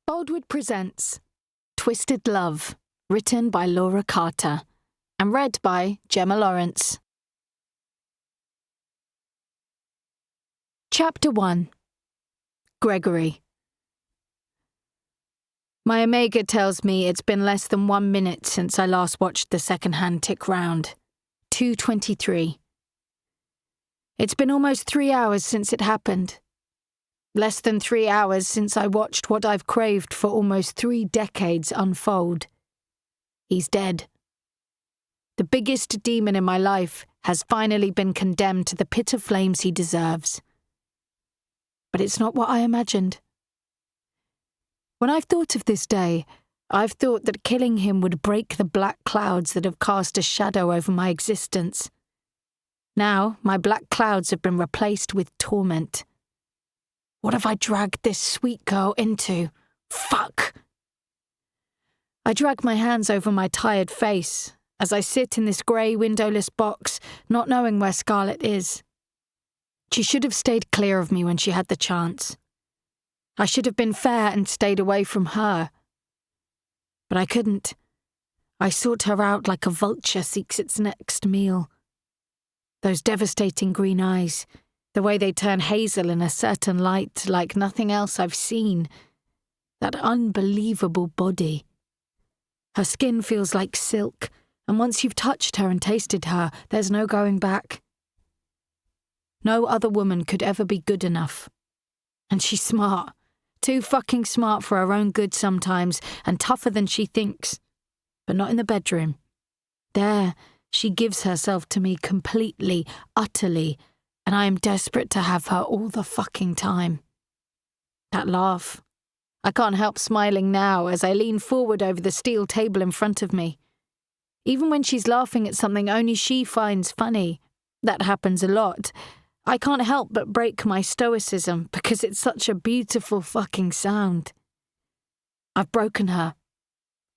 Boldwood presents Twisted Love, written by Laura Carter and read by Gemma Lawrence. Chapter 1. Gregory. My Omega tells me it's been less than 1 minute since I last watched the second-hand tick round. 2:23. It's been almost 3 hours since it happened. Less than 3 hours since I watched what I've craved for almost 3 decades unfold. He's dead. The biggest demon in my life has finally been condemned to the pit of flames he deserves. But it's not what I imagined. When I've thought of this day, I've thought that killing him would break the black clouds that have cast a shadow over my existence. Now, my black clouds have been replaced with torment. What have I dragged this sweet girl into? Fuck! I drag my hands over my tired face as I sit in this grey windowless box, not knowing where Scarlett is. She should have stayed clear of me when she had the chance. I should have been fair and stayed away from her. But I couldn't. I sought her out like a vulture seeks its next meal. Those devastating green eyes, the way they turn hazel in a certain light like nothing else I've seen. That unbelievable body. Her skin feels like silk, and once you've touched her and tasted her, there's no going back. No other woman could ever be good enough. And she's smart. Too fucking smart for her own good sometimes, and tougher than she thinks. But not in the bedroom. There, she gives herself to me completely, utterly, and I am desperate to have her all the fucking time. That laugh. I can't help smiling now as I lean forward over the steel table in front of me. Even when she's laughing at something only she finds funny, that happens a lot, I can't help but break my stoicism because it's such a beautiful fucking sound. I've broken her.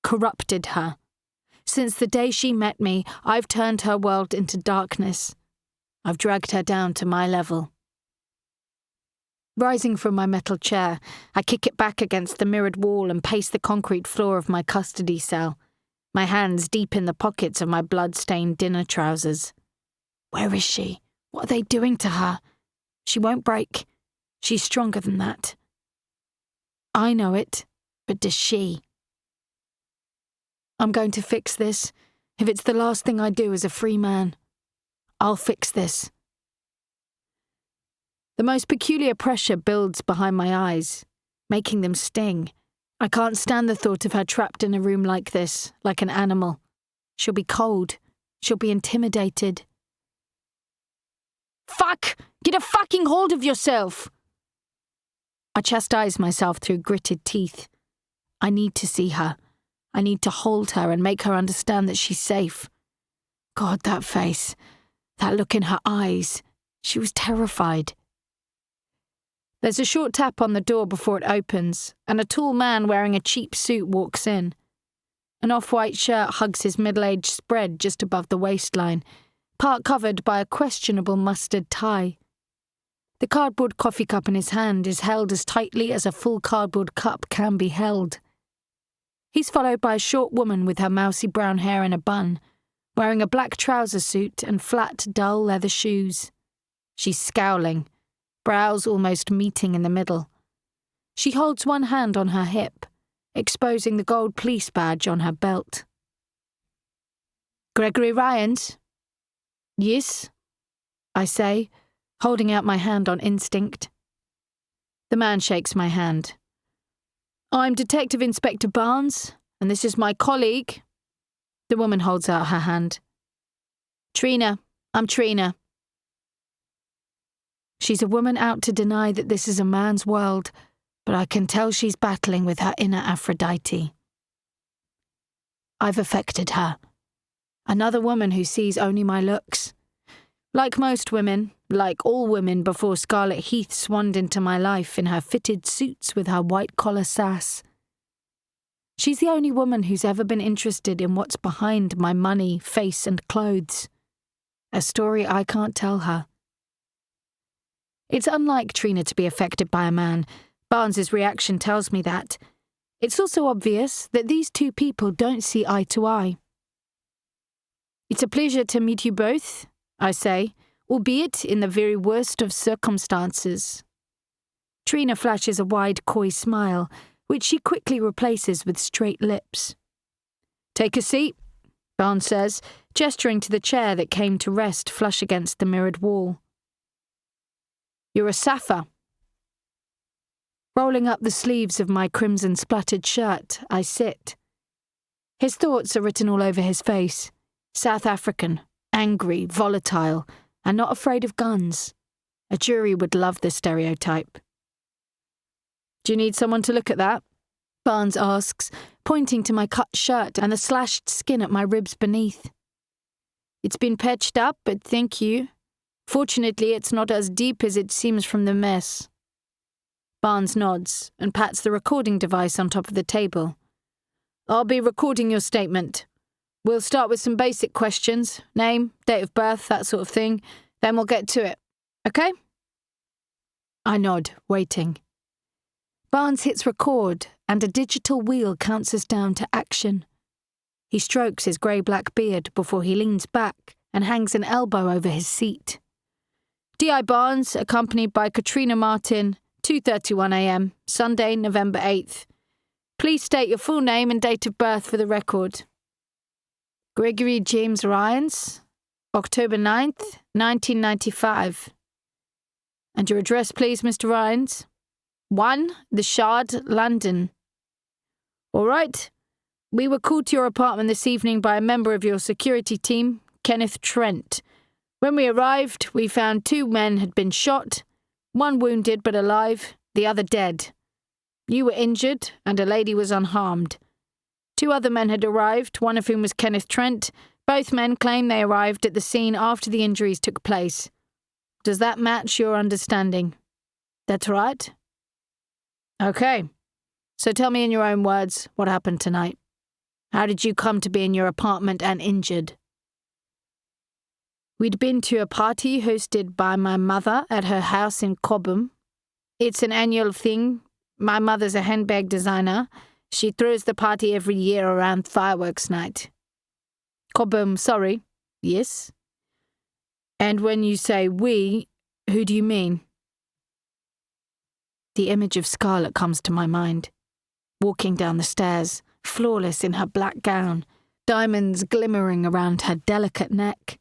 Corrupted her. Since the day she met me, I've turned her world into darkness. I've dragged her down to my level. Rising from my metal chair, I kick it back against the mirrored wall and pace the concrete floor of my custody cell, my hands deep in the pockets of my blood-stained dinner trousers. Where is she? What are they doing to her? She won't break. She's stronger than that. I know it, but does she? I'm going to fix this, if it's the last thing I do as a free man. I'll fix this. The most peculiar pressure builds behind my eyes, making them sting. I can't stand the thought of her trapped in a room like this, like an animal. She'll be cold. She'll be intimidated. Fuck! Get a fucking hold of yourself! I chastise myself through gritted teeth. I need to see her. I need to hold her and make her understand that she's safe. God, that face. That look in her eyes. She was terrified. There's a short tap on the door before it opens, and a tall man wearing a cheap suit walks in. An off-white shirt hugs his middle-aged spread just above the waistline, part covered by a questionable mustard tie. The cardboard coffee cup in his hand is held as tightly as a full cardboard cup can be held. He's followed by a short woman with her mousy brown hair in a bun, wearing a black trouser suit and flat, dull leather shoes. She's scowling, brows almost meeting in the middle. She holds one hand on her hip, exposing the gold police badge on her belt. Gregory Ryans? Yes, I say, holding out my hand on instinct. The man shakes my hand. I'm Detective Inspector Barnes, and this is my colleague. The woman holds out her hand. Trina, I'm Trina. She's a woman out to deny that this is a man's world, but I can tell she's battling with her inner Aphrodite. I've affected her. Another woman who sees only my looks. Like most women, like all women before Scarlett Heath swanned into my life in her fitted suits with her white-collar sass. She's the only woman who's ever been interested in what's behind my money, face and clothes. A story I can't tell her. It's unlike Trina to be affected by a man. Barnes's reaction tells me that. It's also obvious that these two people don't see eye to eye. It's a pleasure to meet you both, I say, albeit in the very worst of circumstances. Trina flashes a wide, coy smile, which she quickly replaces with straight lips. Take a seat, Barnes says, gesturing to the chair that came to rest flush against the mirrored wall. You're a sapper. Rolling up the sleeves of my crimson-splattered shirt, I sit. His thoughts are written all over his face. South African, angry, volatile, and not afraid of guns. A jury would love the stereotype. Do you need someone to look at that? Barnes asks, pointing to my cut shirt and the slashed skin at my ribs beneath. It's been patched up, but thank you. Fortunately, it's not as deep as it seems from the mess. Barnes nods and pats the recording device on top of the table. I'll be recording your statement. We'll start with some basic questions, name, date of birth, that sort of thing. Then we'll get to it. Okay? I nod, waiting. Barnes hits record, and a digital wheel counts us down to action. He strokes his grey-black beard before he leans back and hangs an elbow over his seat. D.I. Barnes, accompanied by Katrina Martin, 2:31 a.m., Sunday, November 8th. Please state your full name and date of birth for the record. Gregory James Ryans, October 9th, 1995. And your address, please, Mr. Ryans? 1, The Shard, London. All right. We were called to your apartment this evening by a member of your security team, Kenneth Trent. When we arrived, we found 2 men had been shot, one wounded but alive, the other dead. You were injured, and a lady was unharmed. 2 other men had arrived, one of whom was Kenneth Trent. Both men claim they arrived at the scene after the injuries took place. Does that match your understanding? That's right. Okay. So tell me in your own words what happened tonight. How did you come to be in your apartment and injured? We'd been to a party hosted by my mother at her house in Cobham. It's an annual thing. My mother's a handbag designer. She throws the party every year around fireworks night. Cobham, sorry. Yes. And when you say we, who do you mean? The image of Scarlett comes to my mind. Walking down the stairs, flawless in her black gown, diamonds glimmering around her delicate neck.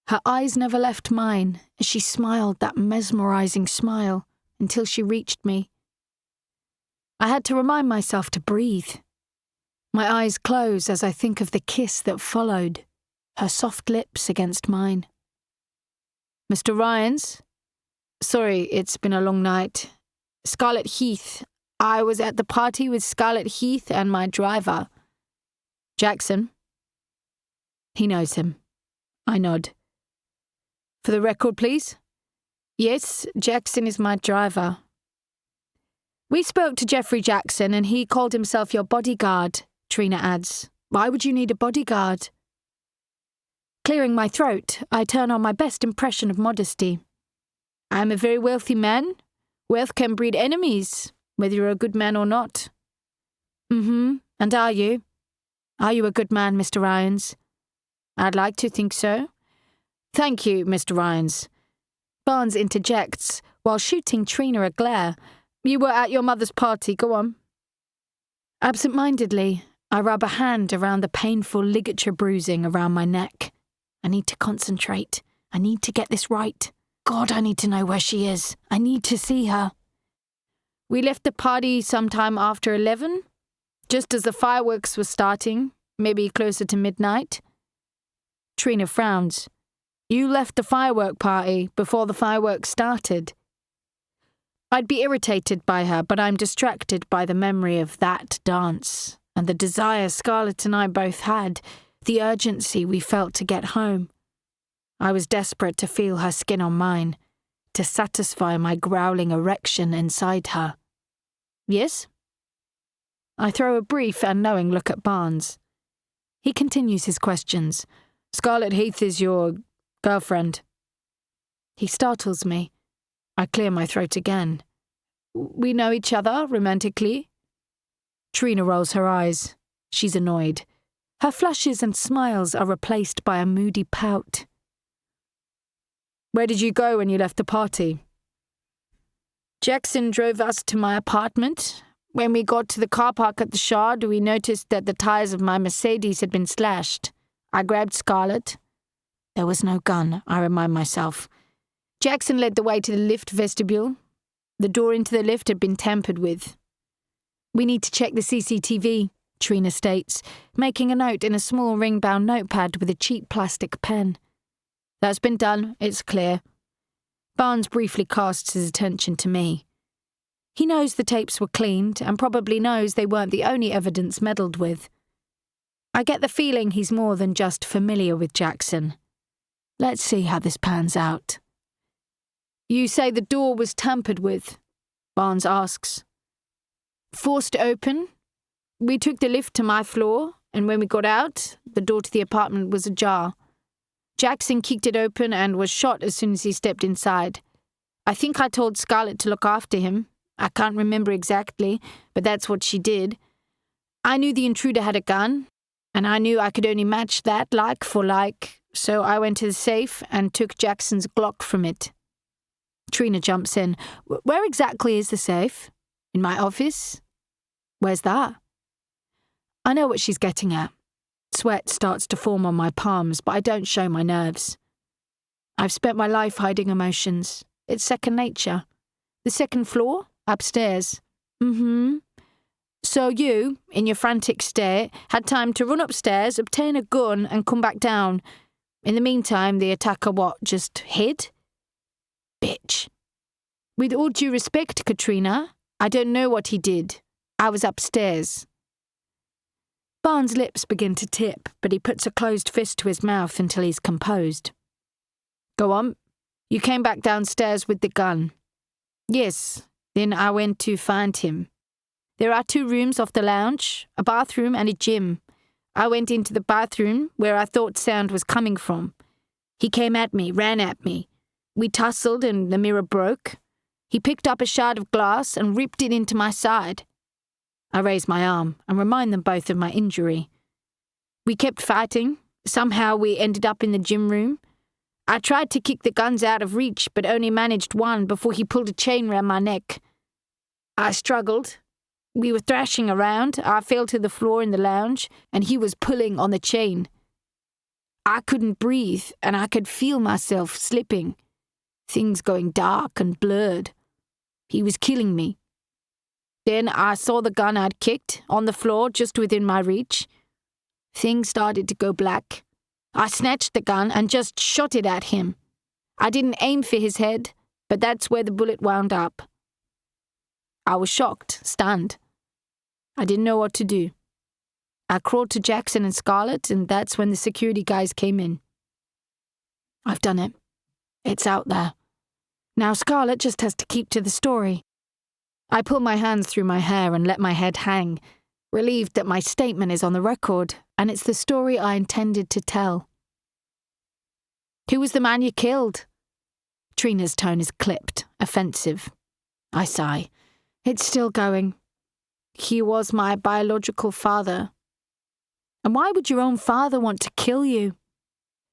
Her eyes never left mine as she smiled that mesmerizing smile until she reached me. I had to remind myself to breathe. My eyes close as I think of the kiss that followed, her soft lips against mine. Mr. Ryans? Sorry, it's been a long night. Scarlett Heath. I was at the party with Scarlett Heath and my driver. Jackson? He knows him. I nod. For the record, please? Yes, Jackson is my driver. We spoke to Jeffrey Jackson and he called himself your bodyguard, Trina adds. Why would you need a bodyguard? Clearing my throat, I turn on my best impression of modesty. I am a very wealthy man. Wealth can breed enemies, whether you're a good man or not. And are you? Are you a good man, Mr. Ryans? I'd like to think so. Thank you, Mr. Ryans. Barnes interjects while shooting Trina a glare. You were at your mother's party, go on. Absent-mindedly, I rub a hand around the painful ligature bruising around my neck. I need to concentrate. I need to get this right. God, I need to know where she is. I need to see her. We left the party sometime after 11, just as the fireworks were starting, maybe closer to midnight. Trina frowns. You left the firework party before the fireworks started. I'd be irritated by her, but I'm distracted by the memory of that dance and the desire Scarlett and I both had, the urgency we felt to get home. I was desperate to feel her skin on mine, to satisfy my growling erection inside her. Yes? I throw a brief and knowing look at Barnes. He continues his questions. Scarlett Heath is your girlfriend. He startles me. I clear my throat again. We know each other romantically. Trina rolls her eyes. She's annoyed. Her flushes and smiles are replaced by a moody pout. Where did you go when you left the party? Jackson drove us to my apartment. When we got to the car park at the Shard, we noticed that the tires of my Mercedes had been slashed. I grabbed Scarlett. There was no gun, I remind myself. Jackson led the way to the lift vestibule. The door into the lift had been tampered with. We need to check the CCTV, Trina states, making a note in a small ring-bound notepad with a cheap plastic pen. That's been done, it's clear. Barnes briefly casts his attention to me. He knows the tapes were cleaned and probably knows they weren't the only evidence meddled with. I get the feeling he's more than just familiar with Jackson. Let's see how this pans out. You say the door was tampered with? Barnes asks. Forced open. We took the lift to my floor, and when we got out, the door to the apartment was ajar. Jackson kicked it open and was shot as soon as he stepped inside. I think I told Scarlett to look after him. I can't remember exactly, but that's what she did. I knew the intruder had a gun, and I knew I could only match that like for like, so I went to the safe and took Jackson's Glock from it. Trina jumps in. Where exactly is the safe? In my office? Where's that? I know what she's getting at. Sweat starts to form on my palms, but I don't show my nerves. I've spent my life hiding emotions. It's second nature. The second floor? Upstairs. So you, in your frantic state, had time to run upstairs, obtain a gun, and come back down. In the meantime, the attacker just hid? Bitch. With all due respect, Katrina, I don't know what he did. I was upstairs. Barnes' lips begin to tip, but he puts a closed fist to his mouth until he's composed. Go on. You came back downstairs with the gun. Yes, then I went to find him. There are 2 rooms off the lounge, a bathroom and a gym. I went into the bathroom where I thought sound was coming from. He came at me, ran at me. We tussled and the mirror broke. He picked up a shard of glass and ripped it into my side. I raise my arm and remind them both of my injury. We kept fighting. Somehow we ended up in the gym room. I tried to kick the guns out of reach, but only managed one before he pulled a chain round my neck. I struggled. We were thrashing around. I fell to the floor in the lounge, and he was pulling on the chain. I couldn't breathe, and I could feel myself slipping. Things going dark and blurred. He was killing me. Then I saw the gun I'd kicked on the floor just within my reach. Things started to go black. I snatched the gun and just shot it at him. I didn't aim for his head, but that's where the bullet wound up. I was shocked, stunned. I didn't know what to do. I crawled to Jackson and Scarlett, and that's when the security guys came in. I've done it. It's out there. Now Scarlett just has to keep to the story. I pull my hands through my hair and let my head hang, relieved that my statement is on the record, and it's the story I intended to tell. Who was the man you killed? Trina's tone is clipped, offensive. I sigh. It's still going. He was my biological father. And why would your own father want to kill you?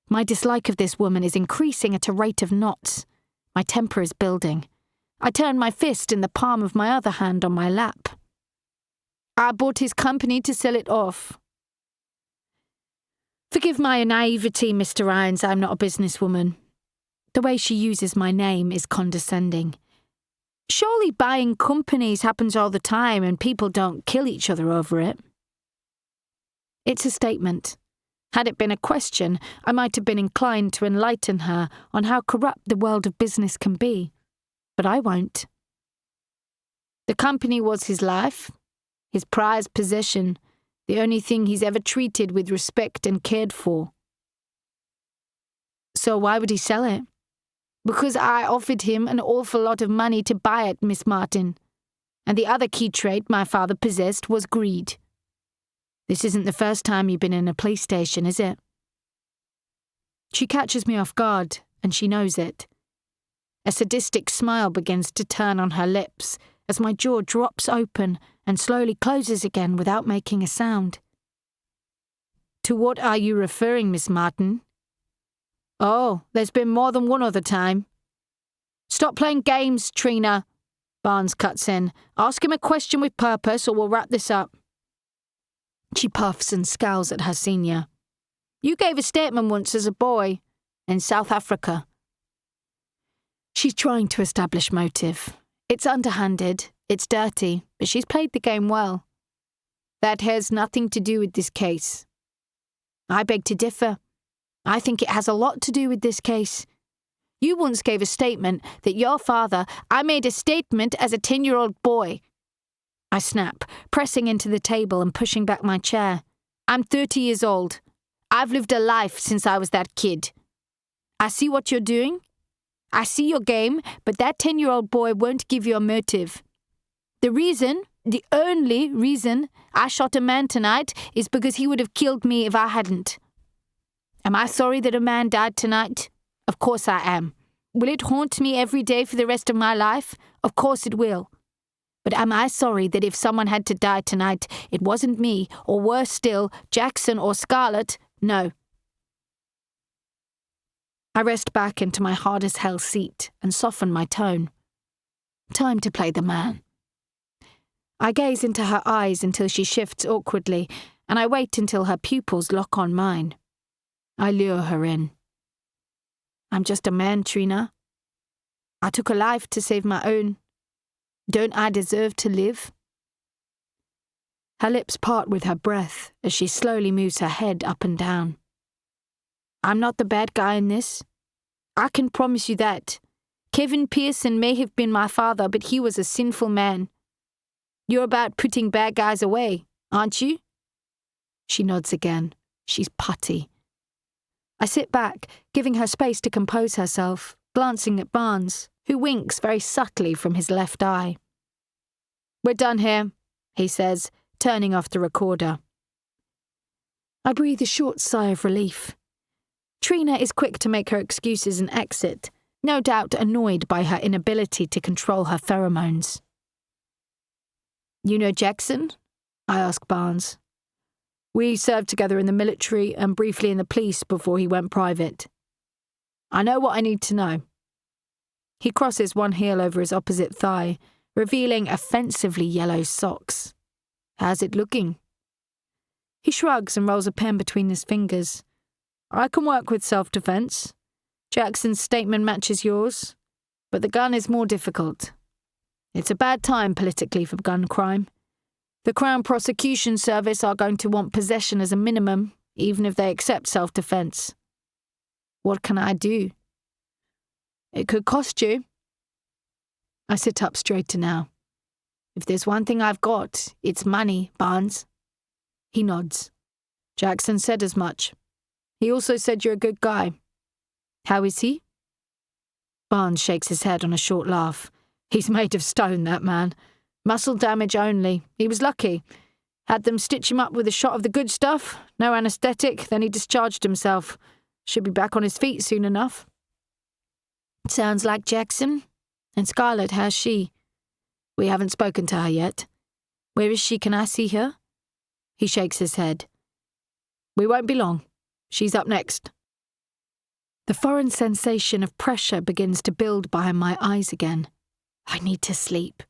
My dislike of this woman is increasing at a rate of knots. My temper is building. I turn my fist in the palm of my other hand on my lap. I bought his company to sell it off. Forgive my naivety, Mr. Ryans, I'm not a businesswoman. The way she uses my name is condescending. Surely buying companies happens all the time and people don't kill each other over it. It's a statement. Had it been a question, I might have been inclined to enlighten her on how corrupt the world of business can be. But I won't. The company was his life, his prized possession, the only thing he's ever treated with respect and cared for. So why would he sell it? Because I offered him an awful lot of money to buy it, Miss Martin. And the other key trait my father possessed was greed. This isn't the first time you've been in a police station, is it? She catches me off guard, and she knows it. A sadistic smile begins to turn on her lips, as my jaw drops open and slowly closes again without making a sound. To what are you referring, Miss Martin? Oh, there's been more than one other time. Stop playing games, Trina, Barnes cuts in. Ask him a question with purpose or we'll wrap this up. She puffs and scowls at her senior. You gave a statement once as a boy, in South Africa. She's trying to establish motive. It's underhanded, it's dirty, but she's played the game well. That has nothing to do with this case. I beg to differ. I think it has a lot to do with this case. You once gave a statement that your father, I made a statement as a 10-year-old boy. I snap, pressing into the table and pushing back my chair. I'm 30 years old. I've lived a life since I was that kid. I see what you're doing. I see your game, but that 10-year-old boy won't give you a motive. The only reason I shot a man tonight is because he would have killed me if I hadn't. Am I sorry that a man died tonight? Of course I am. Will it haunt me every day for the rest of my life? Of course it will. But am I sorry that if someone had to die tonight, it wasn't me, or worse still, Jackson or Scarlett? No. I rest back into my hard-as-hell seat and soften my tone. Time to play the man. I gaze into her eyes until she shifts awkwardly, and I wait until her pupils lock on mine. I lure her in. I'm just a man, Trina. I took a life to save my own. Don't I deserve to live? Her lips part with her breath as she slowly moves her head up and down. I'm not the bad guy in this. I can promise you that. Kevin Pearson may have been my father, but he was a sinful man. You're about putting bad guys away, aren't you? She nods again. She's putty. I sit back, giving her space to compose herself, glancing at Barnes, who winks very subtly from his left eye. We're done here, he says, turning off the recorder. I breathe a short sigh of relief. Trina is quick to make her excuses and exit, no doubt annoyed by her inability to control her pheromones. You know Jackson? I ask Barnes. We served together in the military and briefly in the police before he went private. I know what I need to know. He crosses one heel over his opposite thigh, revealing offensively yellow socks. How's it looking? He shrugs and rolls a pen between his fingers. I can work with self-defense. Jackson's statement matches yours, but the gun is more difficult. It's a bad time politically for gun crime. The Crown Prosecution Service are going to want possession as a minimum, even if they accept self-defense. What can I do? It could cost you. I sit up straighter now. If there's one thing I've got, it's money, Barnes. He nods. Jackson said as much. He also said you're a good guy. How is he? Barnes shakes his head on a short laugh. He's made of stone, that man. Muscle damage only. He was lucky. Had them stitch him up with a shot of the good stuff, no anaesthetic, then he discharged himself. Should be back on his feet soon enough. Sounds like Jackson. And Scarlett, how's she? We haven't spoken to her yet. Where is she? Can I see her? He shakes his head. We won't be long. She's up next. The foreign sensation of pressure begins to build behind my eyes again. I need to sleep.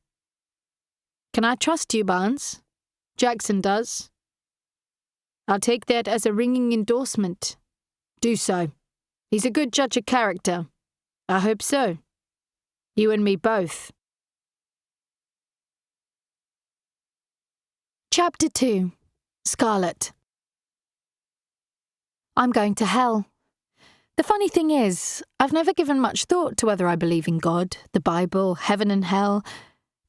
Can I trust you, Barnes? Jackson does. I'll take that as a ringing endorsement. Do so. He's a good judge of character. I hope so. You and me both. Chapter 2. Scarlett. I'm going to hell. The funny thing is, I've never given much thought to whether I believe in God, the Bible, heaven and hell,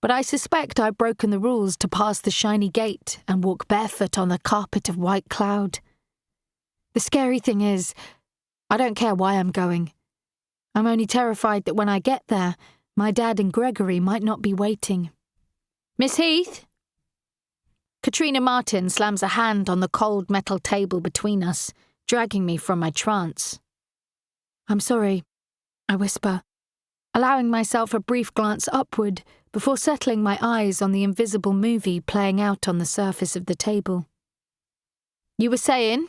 but I suspect I've broken the rules to pass the shiny gate and walk barefoot on the carpet of white cloud. The scary thing is, I don't care why I'm going. I'm only terrified that when I get there, my dad and Gregory might not be waiting. Miss Heath? Katrina Martin slams a hand on the cold metal table between us, dragging me from my trance. I'm sorry, I whisper, allowing myself a brief glance upward before settling my eyes on the invisible movie playing out on the surface of the table. You were saying?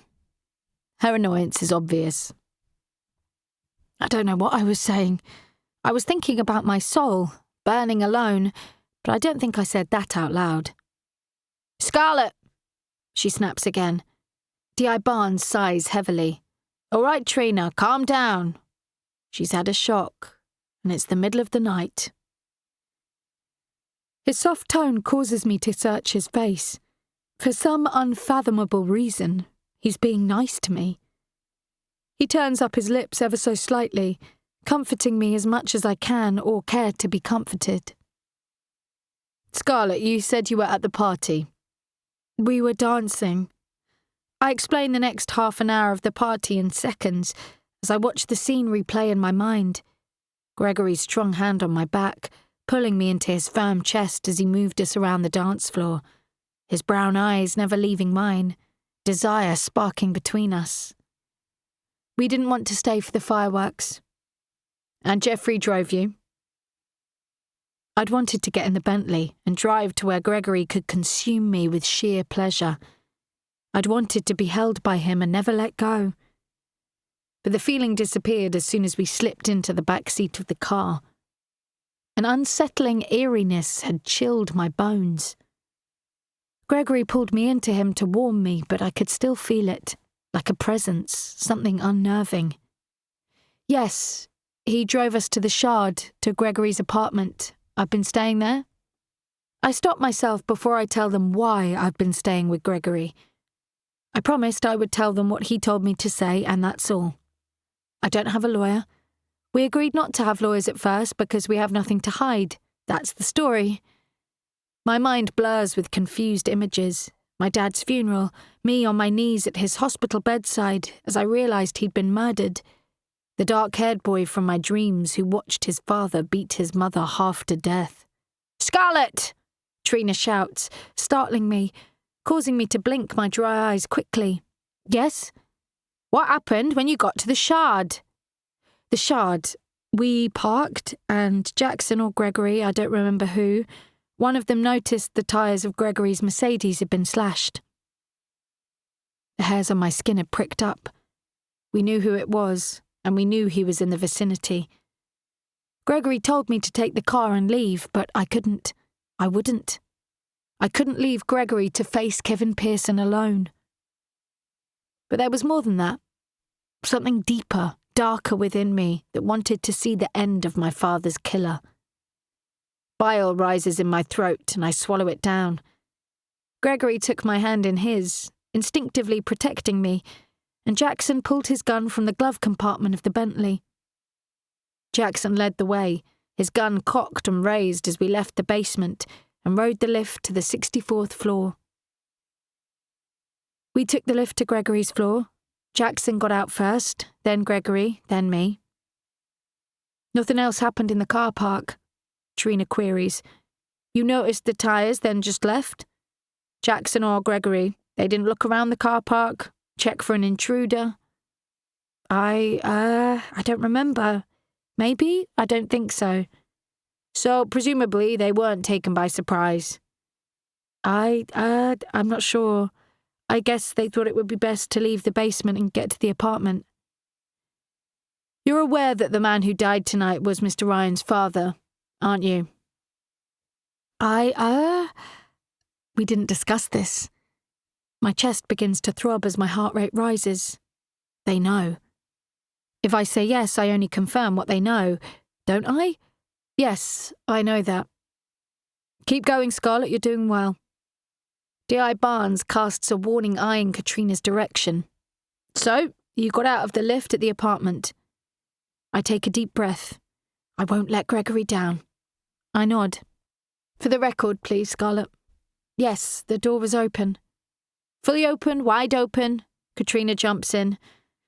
Her annoyance is obvious. I don't know what I was saying. I was thinking about my soul, burning alone, but I don't think I said that out loud. Scarlett! She snaps again. D.I. Barnes sighs heavily. All right, Trina, calm down. She's had a shock, and it's the middle of the night. His soft tone causes me to search his face. For some unfathomable reason, he's being nice to me. He turns up his lips ever so slightly, comforting me as much as I can or care to be comforted. Scarlett, you said you were at the party. We were dancing. I explain the next half an hour of the party in seconds as I watch the scene replay in my mind. Gregory's strong hand on my back, pulling me into his firm chest as he moved us around the dance floor, his brown eyes never leaving mine, desire sparking between us. We didn't want to stay for the fireworks. And Jeffrey drove you? I'd wanted to get in the Bentley and drive to where Gregory could consume me with sheer pleasure. I'd wanted to be held by him and never let go. But the feeling disappeared as soon as we slipped into the back seat of the car. An unsettling eeriness had chilled my bones. Gregory pulled me into him to warm me, but I could still feel it, like a presence, something unnerving. Yes, he drove us to the Shard, to Gregory's apartment. I've been staying there. I stop myself before I tell them why I've been staying with Gregory. I promised I would tell them what he told me to say, and that's all. I don't have a lawyer. We agreed not to have lawyers at first because we have nothing to hide. That's the story. My mind blurs with confused images. My dad's funeral, me on my knees at his hospital bedside as I realised he'd been murdered. The dark-haired boy from my dreams who watched his father beat his mother half to death. Scarlett! Trina shouts, startling me, causing me to blink my dry eyes quickly. Yes? What happened when you got to the Shard? The Shard. We parked, and Jackson or Gregory, I don't remember who, one of them noticed the tyres of Gregory's Mercedes had been slashed. The hairs on my skin had pricked up. We knew who it was, and we knew he was in the vicinity. Gregory told me to take the car and leave, but I couldn't. I wouldn't. I couldn't leave Gregory to face Kevin Pearson alone. But there was more than that. Something deeper, darker within me that wanted to see the end of my father's killer. Bile rises in my throat and I swallow it down. Gregory took my hand in his, instinctively protecting me, and Jackson pulled his gun from the glove compartment of the Bentley. Jackson led the way, his gun cocked and raised as we left the basement and rode the lift to the 64th floor. We took the lift to Gregory's floor. Jackson got out first, then Gregory, then me. Nothing else happened in the car park, Trina queries. You noticed the tyres, then just left? Jackson or Gregory, they didn't look around the car park, check for an intruder? I don't remember. Maybe? I don't think so. So, presumably, they weren't taken by surprise. I'm not sure. I guess they thought it would be best to leave the basement and get to the apartment. You're aware that the man who died tonight was Mr. Ryan's father, aren't you? We didn't discuss this. My chest begins to throb as my heart rate rises. They know. If I say yes, I only confirm what they know, don't I? Yes, I know that. Keep going, Scarlett, you're doing well. D.I. Barnes casts a warning eye in Katrina's direction. So, you got out of the lift at the apartment. I take a deep breath. I won't let Gregory down. I nod. For the record, please, Scarlett. Yes, the door was open. Fully open, wide open. Katrina jumps in.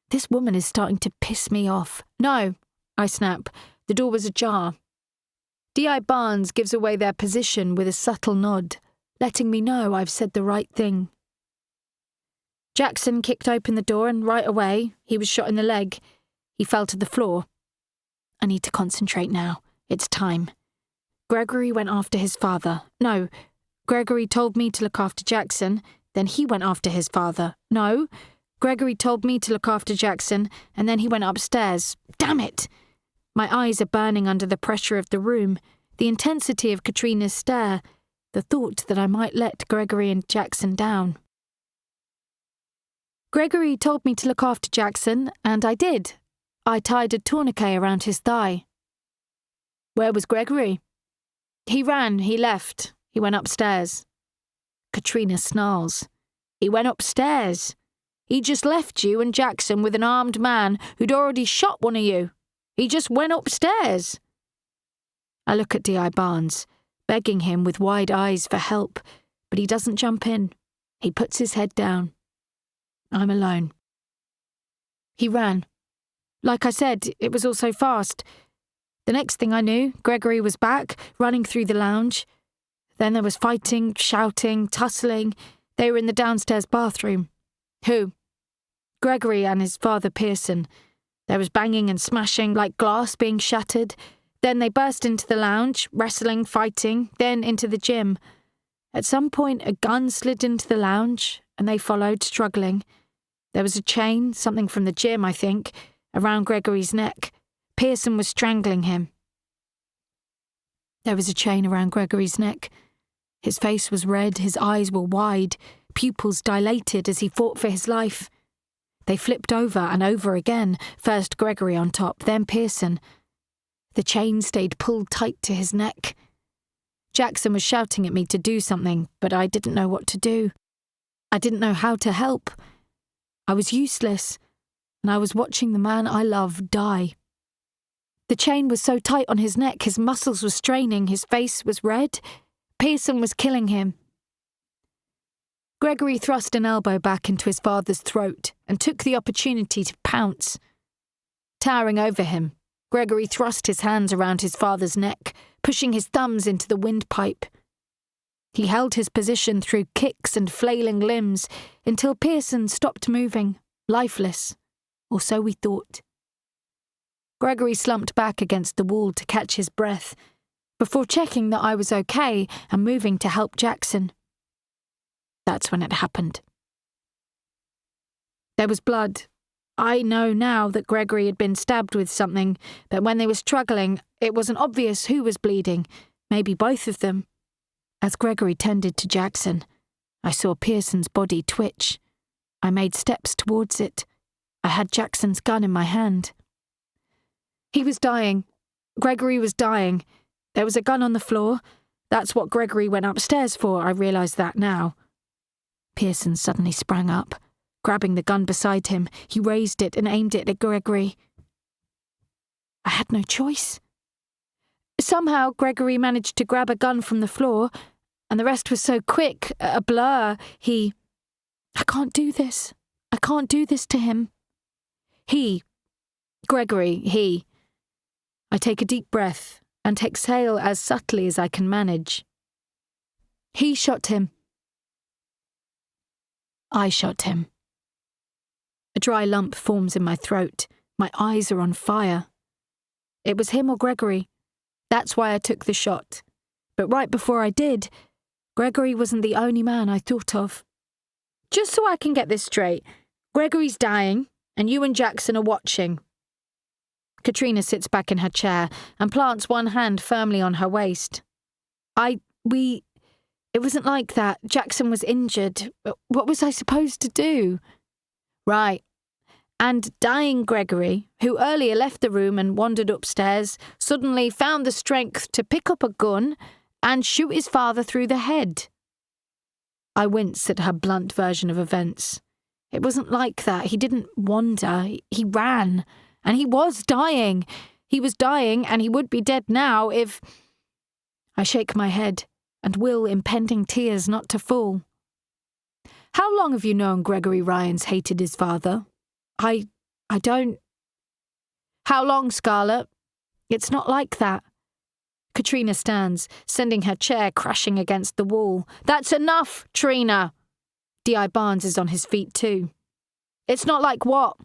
This woman is starting to piss me off. No, I snap. The door was ajar. D.I. Barnes gives away their position with a subtle nod, letting me know I've said the right thing. Jackson kicked open the door and right away, he was shot in the leg. He fell to the floor. I need to concentrate now. It's time. Gregory went after his father. No, Gregory told me to look after Jackson, then he went after his father. No, Gregory told me to look after Jackson, and then he went upstairs. Damn it! My eyes are burning under the pressure of the room, the intensity of Katrina's stare, the thought that I might let Gregory and Jackson down. Gregory told me to look after Jackson, and I did. I tied a tourniquet around his thigh. Where was Gregory? He ran, he left. He went upstairs. Katrina snarls. He went upstairs. He just left you and Jackson with an armed man who'd already shot one of you. He just went upstairs. I look at D.I. Barnes, begging him with wide eyes for help, but he doesn't jump in. He puts his head down. I'm alone. He ran. Like I said, it was all so fast. The next thing I knew, Gregory was back, running through the lounge. Then there was fighting, shouting, tussling. They were in the downstairs bathroom. Who? Gregory and his father Pearson. There was banging and smashing, like glass being shattered. Then they burst into the lounge, wrestling, fighting, then into the gym. At some point, a gun slid into the lounge, and they followed, struggling. There was a chain, something from the gym, I think, around Gregory's neck. Pearson was strangling him. There was a chain around Gregory's neck. His face was red, his eyes were wide, pupils dilated as he fought for his life. They flipped over and over again, first Gregory on top, then Pearson. The chain stayed pulled tight to his neck. Jackson was shouting at me to do something, but I didn't know what to do. I didn't know how to help. I was useless, and I was watching the man I love die. The chain was so tight on his neck, his muscles were straining, his face was red. Pearson was killing him. Gregory thrust an elbow back into his father's throat and took the opportunity to pounce. Towering over him, Gregory thrust his hands around his father's neck, pushing his thumbs into the windpipe. He held his position through kicks and flailing limbs until Pearson stopped moving, lifeless, or so we thought. Gregory slumped back against the wall to catch his breath, before checking that I was okay and moving to help Jackson. That's when it happened. There was blood. I know now that Gregory had been stabbed with something, but when they were struggling, it wasn't obvious who was bleeding, maybe both of them. As Gregory tended to Jackson, I saw Pearson's body twitch. I made steps towards it. I had Jackson's gun in my hand. He was dying. Gregory was dying. There was a gun on the floor. That's what Gregory went upstairs for, I realised that now. Pearson suddenly sprang up. Grabbing the gun beside him, he raised it and aimed it at Gregory. I had no choice. Somehow, Gregory managed to grab a gun from the floor, and the rest was so quick, a blur. I can't do this. I can't do this to him. Gregory. I take a deep breath and exhale as subtly as I can manage. He shot him. I shot him. A dry lump forms in my throat. My eyes are on fire. It was him or Gregory. That's why I took the shot. But right before I did, Gregory wasn't the only man I thought of. Just so I can get this straight, Gregory's dying, and you and Jackson are watching. Katrina sits back in her chair and plants one hand firmly on her waist. It wasn't like that. Jackson was injured. What was I supposed to do? Right. And dying Gregory, who earlier left the room and wandered upstairs, suddenly found the strength to pick up a gun and shoot his father through the head. I wince at her blunt version of events. It wasn't like that. He didn't wander. He ran. And he was dying. He was dying, and he would be dead now if... I shake my head and will impending tears not to fall. How long have you known Gregory Ryans hated his father? I don't... How long, Scarlett? It's not like that. Katrina stands, sending her chair crashing against the wall. That's enough, Trina! D.I. Barnes is on his feet too. It's not like what?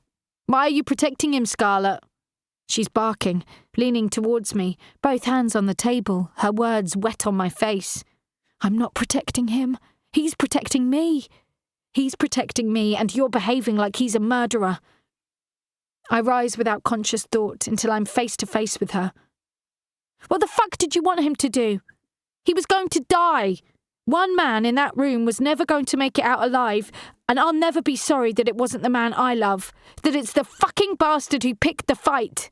Why are you protecting him, Scarlett? She's barking, leaning towards me, both hands on the table, her words wet on my face. I'm not protecting him. He's protecting me. He's protecting me, and you're behaving like he's a murderer. I rise without conscious thought until I'm face to face with her. What the fuck did you want him to do? He was going to die. One man in that room was never going to make it out alive, and I'll never be sorry that it wasn't the man I love, that it's the fucking bastard who picked the fight.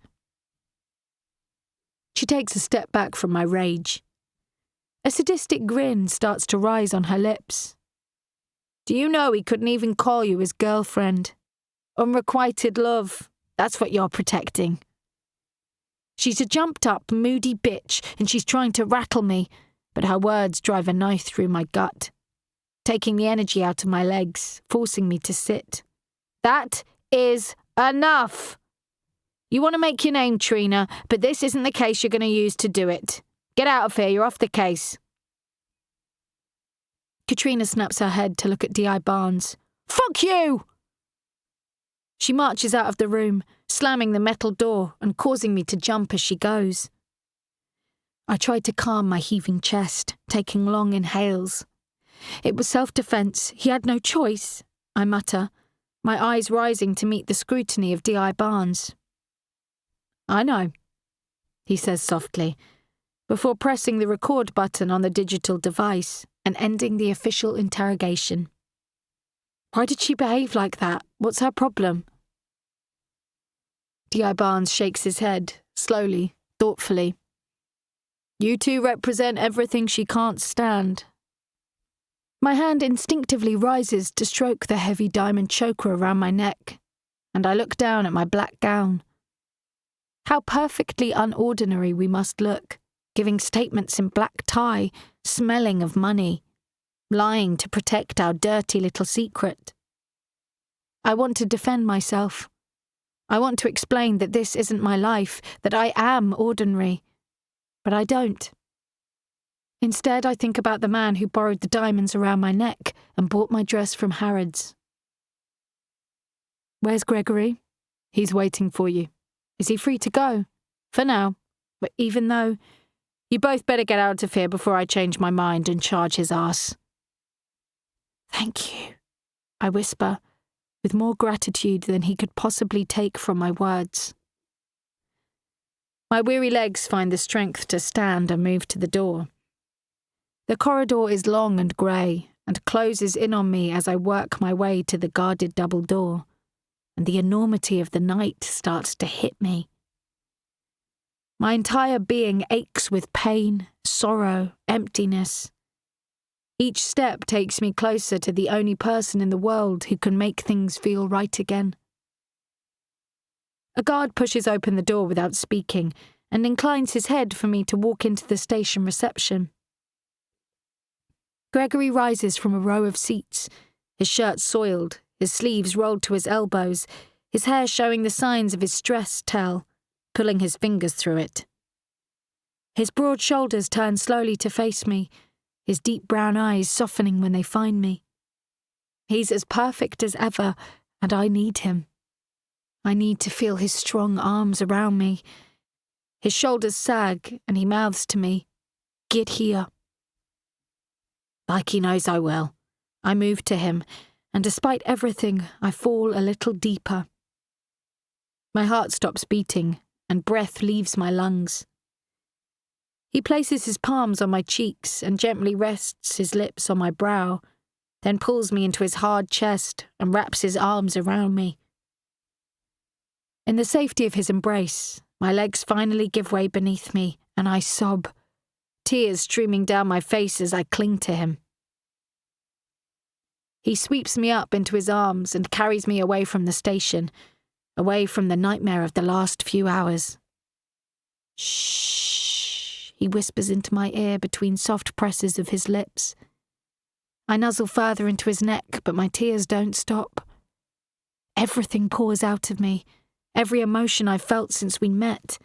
She takes a step back from my rage. A sadistic grin starts to rise on her lips. Do you know he couldn't even call you his girlfriend? Unrequited love, that's what you're protecting. She's a jumped-up, moody bitch, and she's trying to rattle me, but her words drive a knife through my gut, taking the energy out of my legs, forcing me to sit. That is enough! You want to make your name, Trina, but this isn't the case you're going to use to do it. Get out of here, you're off the case. Katrina snaps her head to look at D.I. Barnes. Fuck you! She marches out of the room, slamming the metal door and causing me to jump as she goes. I tried to calm my heaving chest, taking long inhales. It was self-defense. He had no choice, I mutter, my eyes rising to meet the scrutiny of D.I. Barnes. I know, he says softly, before pressing the record button on the digital device and ending the official interrogation. Why did she behave like that? What's her problem? D.I. Barnes shakes his head, slowly, thoughtfully. You two represent everything she can't stand. My hand instinctively rises to stroke the heavy diamond choker around my neck, and I look down at my black gown. How perfectly unordinary we must look, giving statements in black tie, smelling of money, lying to protect our dirty little secret. I want to defend myself. I want to explain that this isn't my life, that I am ordinary. But I don't. Instead, I think about the man who borrowed the diamonds around my neck and bought my dress from Harrods. Where's Gregory? He's waiting for you. Is he free to go? For now. But even though, you both better get out of here before I change my mind and charge his ass. Thank you, I whisper, with more gratitude than he could possibly take from my words. My weary legs find the strength to stand and move to the door. The corridor is long and grey and closes in on me as I work my way to the guarded double door, and the enormity of the night starts to hit me. My entire being aches with pain, sorrow, emptiness. Each step takes me closer to the only person in the world who can make things feel right again. A guard pushes open the door without speaking and inclines his head for me to walk into the station reception. Gregory rises from a row of seats, his shirt soiled, his sleeves rolled to his elbows, his hair showing the signs of his stress towel, pulling his fingers through it. His broad shoulders turn slowly to face me, his deep brown eyes softening when they find me. He's as perfect as ever, and I need him. I need to feel his strong arms around me. His shoulders sag, and he mouths to me, "Get here." Like he knows I will. I move to him, and despite everything, I fall a little deeper. My heart stops beating, and breath leaves my lungs. He places his palms on my cheeks and gently rests his lips on my brow, then pulls me into his hard chest and wraps his arms around me. In the safety of his embrace, my legs finally give way beneath me, and I sob, tears streaming down my face as I cling to him. He sweeps me up into his arms and carries me away from the station, away from the nightmare of the last few hours. Shh, he whispers into my ear between soft presses of his lips. I nuzzle further into his neck, but my tears don't stop. Everything pours out of me, every emotion I've felt since we met.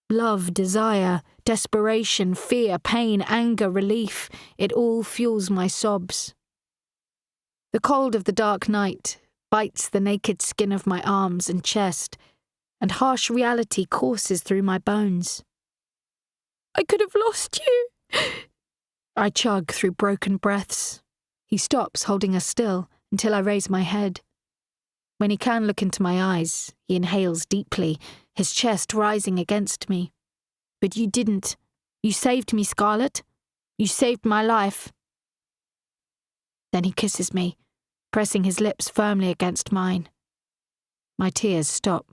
Love, desire, desperation, fear, pain, anger, relief, it all fuels my sobs. The cold of the dark night bites the naked skin of my arms and chest, and harsh reality courses through my bones. I could have lost you. I chug through broken breaths. He stops, holding us still, until I raise my head. When he can look into my eyes, he inhales deeply, his chest rising against me. But you didn't. You saved me, Scarlett. You saved my life. Then he kisses me, pressing his lips firmly against mine. My tears stop.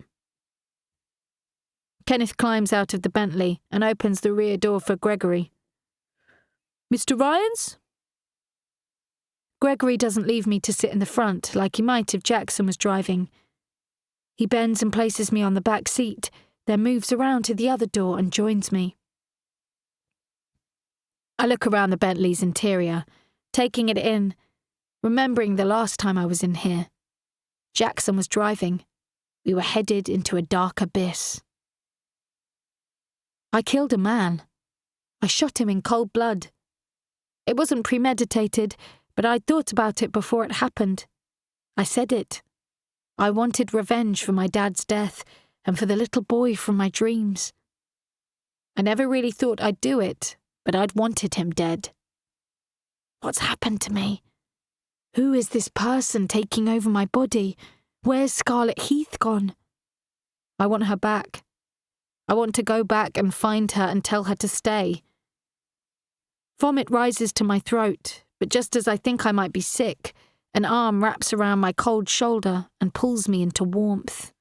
Kenneth climbs out of the Bentley and opens the rear door for Gregory. Mr. Ryans? Gregory doesn't leave me to sit in the front like he might if Jackson was driving. He bends and places me on the back seat, then moves around to the other door and joins me. I look around the Bentley's interior, taking it in, remembering the last time I was in here. Jackson was driving. We were headed into a dark abyss. I killed a man. I shot him in cold blood. It wasn't premeditated, but I'd thought about it before it happened. I said it. I wanted revenge for my dad's death and for the little boy from my dreams. I never really thought I'd do it, but I'd wanted him dead. What's happened to me? Who is this person taking over my body? Where's Scarlett Heath gone? I want her back. I want to go back and find her and tell her to stay. Vomit rises to my throat, but just as I think I might be sick, an arm wraps around my cold shoulder and pulls me into warmth.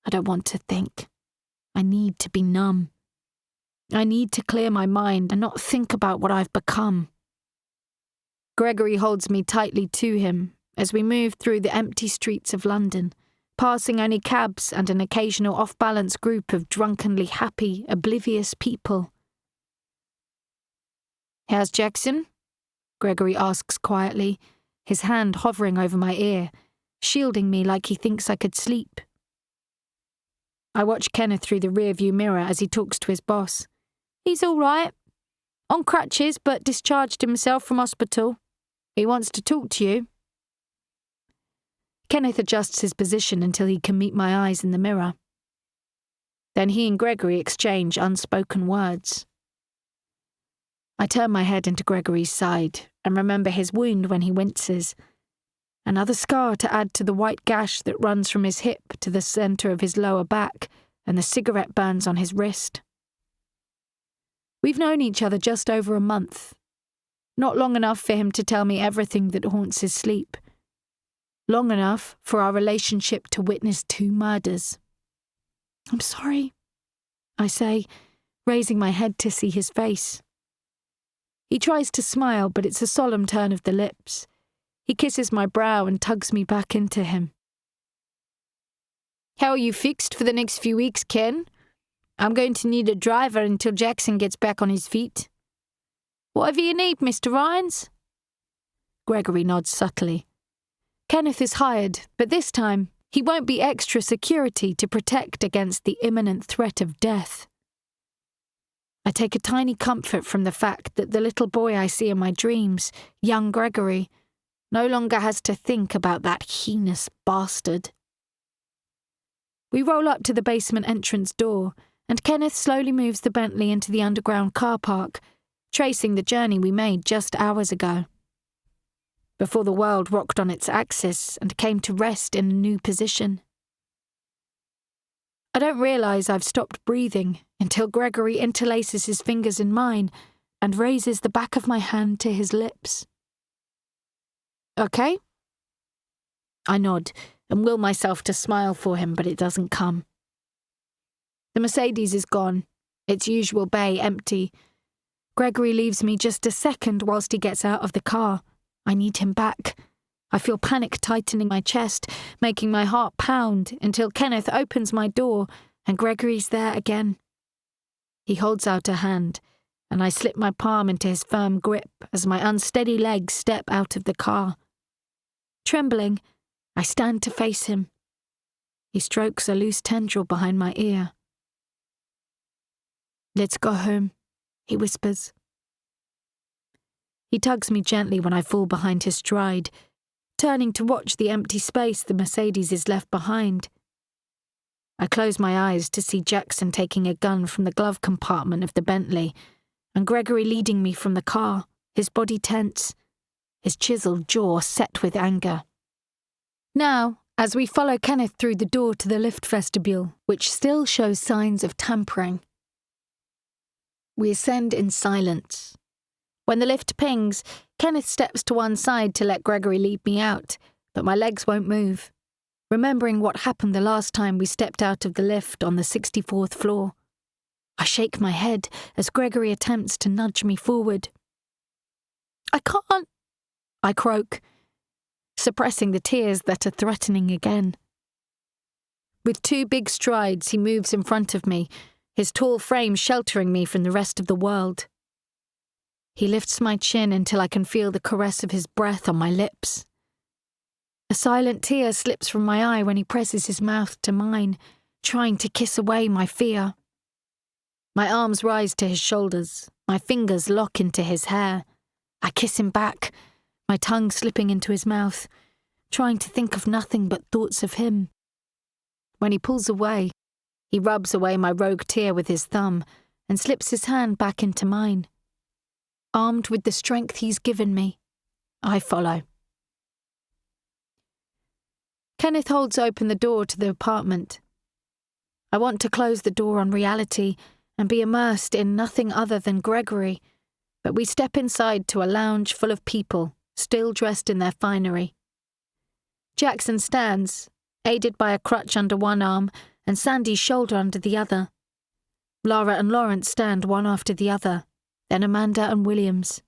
I don't want to think. I need to be numb. I need to clear my mind and not think about what I've become. Gregory holds me tightly to him as we move through the empty streets of London, passing only cabs and an occasional off-balance group of drunkenly happy, oblivious people. How's Jackson? Gregory asks quietly, his hand hovering over my ear, shielding me like he thinks I could sleep. I watch Kenneth through the rearview mirror as he talks to his boss. He's all right. On crutches, but discharged himself from hospital. He wants to talk to you. Kenneth adjusts his position until he can meet my eyes in the mirror. Then he and Gregory exchange unspoken words. I turn my head into Gregory's side and remember his wound when he winces. Another scar to add to the white gash that runs from his hip to the centre of his lower back and the cigarette burns on his wrist. We've known each other just over a month. Not long enough for him to tell me everything that haunts his sleep. Long enough for our relationship to witness 2 murders. I'm sorry, I say, raising my head to see his face. He tries to smile, but it's a solemn turn of the lips. He kisses my brow and tugs me back into him. How are you fixed for the next few weeks, Ken? I'm going to need a driver until Jackson gets back on his feet. Whatever you need, Mr. Ryans. Gregory nods subtly. Kenneth is hired, but this time he won't be extra security to protect against the imminent threat of death. I take a tiny comfort from the fact that the little boy I see in my dreams, young Gregory, no longer has to think about that heinous bastard. We roll up to the basement entrance door, and Kenneth slowly moves the Bentley into the underground car park, tracing the journey we made just hours ago. Before the world rocked on its axis and came to rest in a new position. I don't realise I've stopped breathing until Gregory interlaces his fingers in mine and raises the back of my hand to his lips. Okay? I nod and will myself to smile for him, but it doesn't come. The Mercedes is gone, its usual bay empty. Gregory leaves me just a second whilst he gets out of the car. I need him back. I feel panic tightening my chest, making my heart pound until Kenneth opens my door and Gregory's there again. He holds out a hand, and I slip my palm into his firm grip as my unsteady legs step out of the car. Trembling, I stand to face him. He strokes a loose tendril behind my ear. Let's go home, he whispers. He tugs me gently when I fall behind his stride, turning to watch the empty space the Mercedes is left behind. I close my eyes to see Jackson taking a gun from the glove compartment of the Bentley, and Gregory leading me from the car, his body tense, his chiseled jaw set with anger. Now, as we follow Kenneth through the door to the lift vestibule, which still shows signs of tampering, we ascend in silence. When the lift pings, Kenneth steps to one side to let Gregory lead me out, but my legs won't move, remembering what happened the last time we stepped out of the lift on the 64th floor. I shake my head as Gregory attempts to nudge me forward. "I can't," I croak, suppressing the tears that are threatening again. With 2 big strides, he moves in front of me, his tall frame sheltering me from the rest of the world. He lifts my chin until I can feel the caress of his breath on my lips. A silent tear slips from my eye when he presses his mouth to mine, trying to kiss away my fear. My arms rise to his shoulders, my fingers lock into his hair. I kiss him back, my tongue slipping into his mouth, trying to think of nothing but thoughts of him. When he pulls away, he rubs away my rogue tear with his thumb and slips his hand back into mine. Armed with the strength he's given me, I follow. Kenneth holds open the door to the apartment. I want to close the door on reality and be immersed in nothing other than Gregory, but we step inside to a lounge full of people, still dressed in their finery. Jackson stands, aided by a crutch under one arm and Sandy's shoulder under the other. Lara and Lawrence stand one after the other, then Amanda and Williams.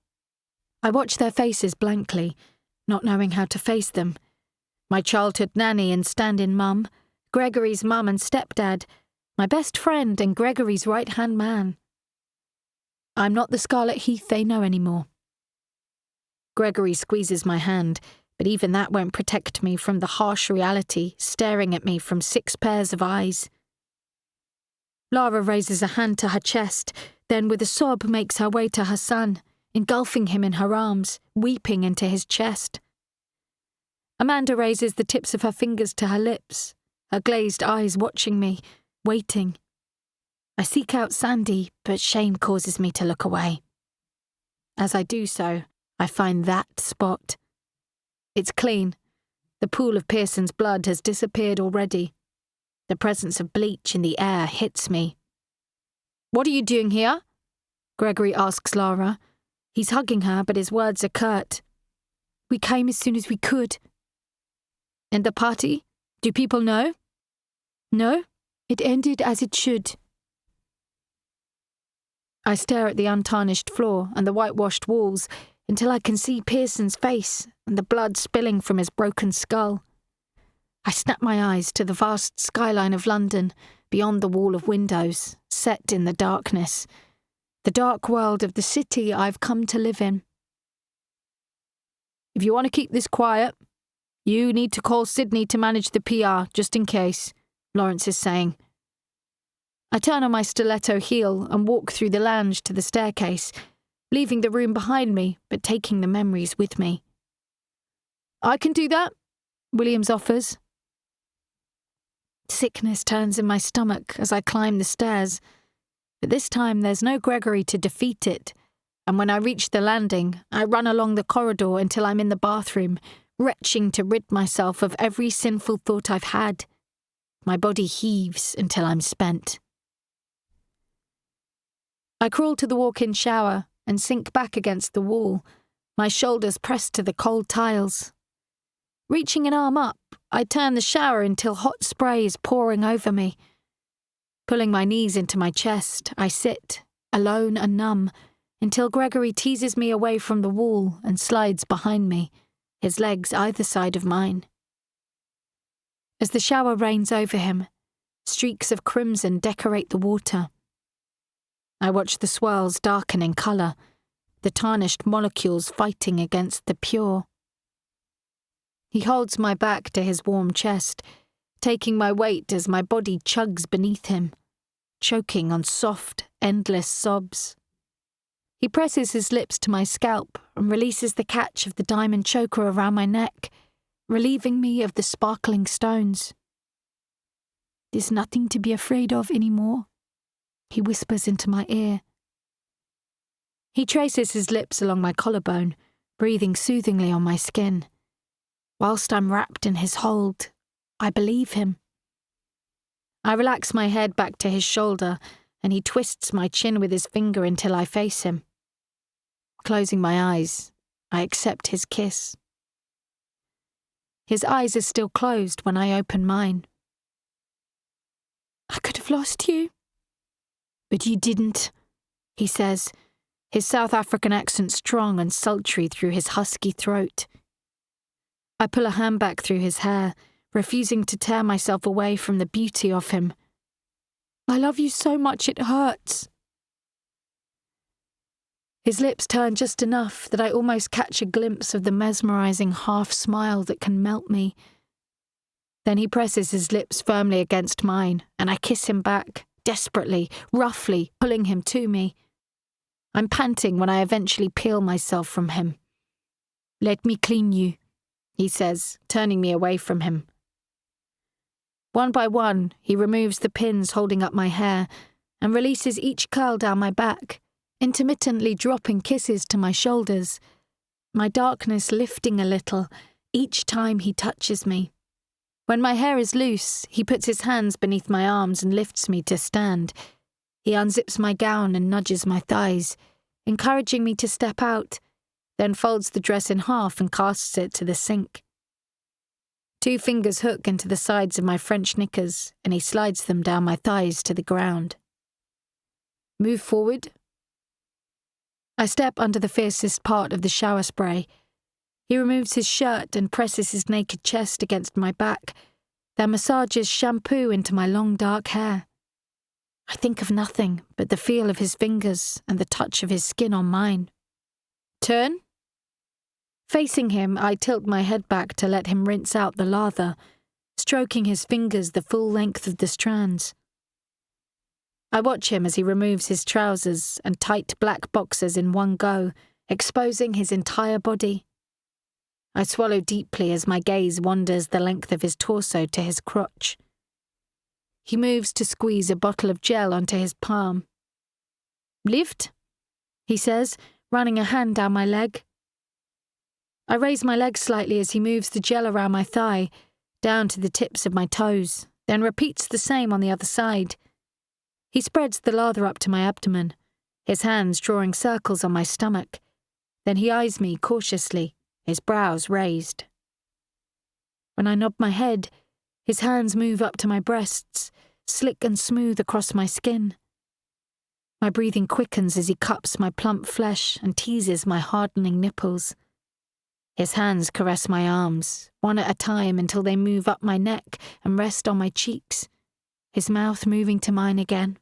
I watch their faces blankly, not knowing how to face them. My childhood nanny and stand-in mum, Gregory's mum and stepdad, my best friend and Gregory's right-hand man. I'm not the Scarlet Heath they know anymore. Gregory squeezes my hand, but even that won't protect me from the harsh reality staring at me from 6 pairs of eyes. Lara raises a hand to her chest, then with a sob makes her way to her son, engulfing him in her arms, weeping into his chest. Amanda raises the tips of her fingers to her lips, her glazed eyes watching me, waiting. I seek out Sandy, but shame causes me to look away. As I do so, I find that spot. It's clean. The pool of Pearson's blood has disappeared already. The presence of bleach in the air hits me. "What are you doing here?" Gregory asks Lara. He's hugging her, but his words are curt. "We came as soon as we could." "And the party? Do people know?" "No, it ended as it should." I stare at the untarnished floor and the whitewashed walls until I can see Pearson's face and the blood spilling from his broken skull. I snap my eyes to the vast skyline of London beyond the wall of windows, set in the darkness, the dark world of the city I've come to live in. "If you want to keep this quiet, you need to call Sydney to manage the PR, just in case," Lawrence is saying. I turn on my stiletto heel and walk through the lounge to the staircase, leaving the room behind me, but taking the memories with me. "I can do that," Williams offers. Sickness turns in my stomach as I climb the stairs, but this time there's no Gregory to defeat it, and when I reach the landing, I run along the corridor until I'm in the bathroom, retching to rid myself of every sinful thought I've had. My body heaves until I'm spent. I crawl to the walk-in shower and sink back against the wall, my shoulders pressed to the cold tiles. Reaching an arm up, I turn the shower until hot spray is pouring over me. Pulling my knees into my chest, I sit, alone and numb, until Gregory teases me away from the wall and slides behind me, his legs either side of mine. As the shower rains over him, streaks of crimson decorate the water. I watch the swirls darken in colour, the tarnished molecules fighting against the pure. He holds my back to his warm chest, taking my weight as my body chugs beneath him, choking on soft, endless sobs. He presses his lips to my scalp and releases the catch of the diamond choker around my neck, relieving me of the sparkling stones. There's nothing to be afraid of anymore, he whispers into my ear. He traces his lips along my collarbone, breathing soothingly on my skin. Whilst I'm wrapped in his hold, I believe him. I relax my head back to his shoulder, and he twists my chin with his finger until I face him. Closing my eyes, I accept his kiss. His eyes are still closed when I open mine. I could have lost you. But you didn't, he says, his South African accent strong and sultry through his husky throat. I pull a hand back through his hair, refusing to tear myself away from the beauty of him. I love you so much it hurts. His lips turn just enough that I almost catch a glimpse of the mesmerizing half-smile that can melt me. Then he presses his lips firmly against mine, and I kiss him back, desperately, roughly, pulling him to me. I'm panting when I eventually peel myself from him. Let me clean you, he says, turning me away from him. One by one, he removes the pins holding up my hair and releases each curl down my back, intermittently dropping kisses to my shoulders, my darkness lifting a little each time he touches me. When my hair is loose, he puts his hands beneath my arms and lifts me to stand. He unzips my gown and nudges my thighs, encouraging me to step out, then folds the dress in half and casts it to the sink. 2 fingers hook into the sides of my French knickers, and he slides them down my thighs to the ground. Move forward. I step under the fiercest part of the shower spray. He removes his shirt and presses his naked chest against my back, then massages shampoo into my long dark hair. I think of nothing but the feel of his fingers and the touch of his skin on mine. Turn. Facing him, I tilt my head back to let him rinse out the lather, stroking his fingers the full length of the strands. I watch him as he removes his trousers and tight black boxers in one go, exposing his entire body. I swallow deeply as my gaze wanders the length of his torso to his crotch. He moves to squeeze a bottle of gel onto his palm. Lift, he says, running a hand down my leg. I raise my leg slightly as he moves the gel around my thigh, down to the tips of my toes, then repeats the same on the other side. He spreads the lather up to my abdomen, his hands drawing circles on my stomach. Then he eyes me cautiously, his brows raised. When I nod my head, his hands move up to my breasts, slick and smooth across my skin. My breathing quickens as he cups my plump flesh and teases my hardening nipples. His hands caress my arms, one at a time until they move up my neck and rest on my cheeks, his mouth moving to mine again.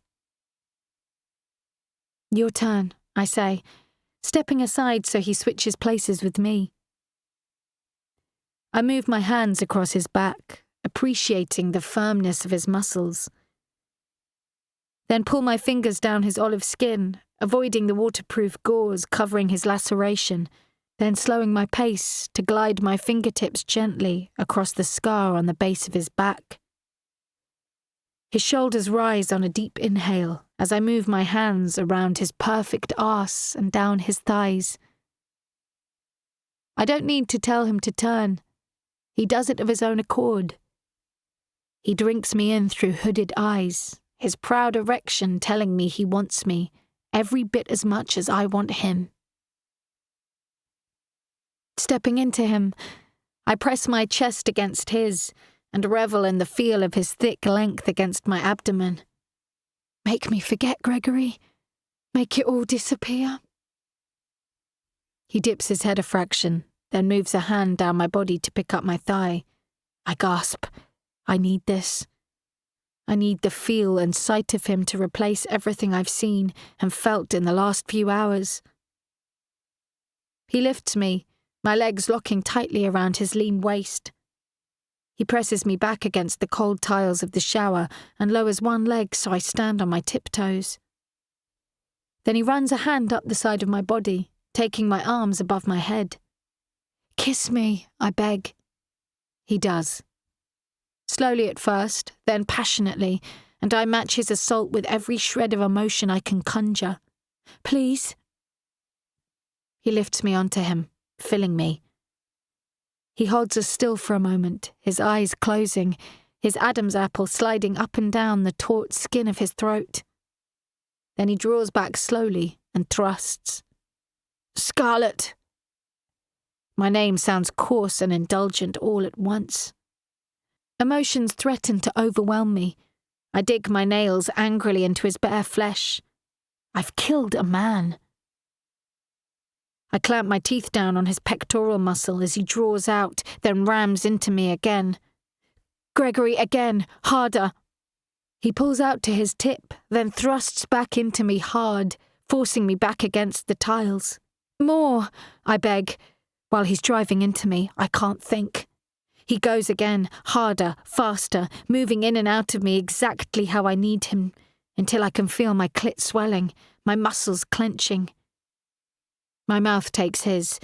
Your turn, I say, stepping aside so he switches places with me. I move my hands across his back, appreciating the firmness of his muscles. Then pull my fingers down his olive skin, avoiding the waterproof gauze covering his laceration, then slowing my pace to glide my fingertips gently across the scar on the base of his back. His shoulders rise on a deep inhale as I move my hands around his perfect arse and down his thighs. I don't need to tell him to turn. He does it of his own accord. He drinks me in through hooded eyes, his proud erection telling me he wants me every bit as much as I want him. Stepping into him, I press my chest against his and revel in the feel of his thick length against my abdomen. Make me forget, Gregory. Make it all disappear. He dips his head a fraction, then moves a hand down my body to pick up my thigh. I gasp. I need this. I need the feel and sight of him to replace everything I've seen and felt in the last few hours. He lifts me, my legs locking tightly around his lean waist. He presses me back against the cold tiles of the shower and lowers one leg so I stand on my tiptoes. Then he runs a hand up the side of my body, taking my arms above my head. Kiss me, I beg. He does. Slowly at first, then passionately, and I match his assault with every shred of emotion I can conjure. Please. He lifts me onto him, filling me. He holds us still for a moment, his eyes closing, his Adam's apple sliding up and down the taut skin of his throat. Then he draws back slowly and thrusts. Scarlet! My name sounds coarse and indulgent all at once. Emotions threaten to overwhelm me. I dig my nails angrily into his bare flesh. I've killed a man. I clamp my teeth down on his pectoral muscle as he draws out, then rams into me again. Gregory, again, harder. He pulls out to his tip, then thrusts back into me hard, forcing me back against the tiles. More, I beg. While he's driving into me, I can't think. He goes again, harder, faster, moving in and out of me exactly how I need him, until I can feel my clit swelling, my muscles clenching. My mouth takes his,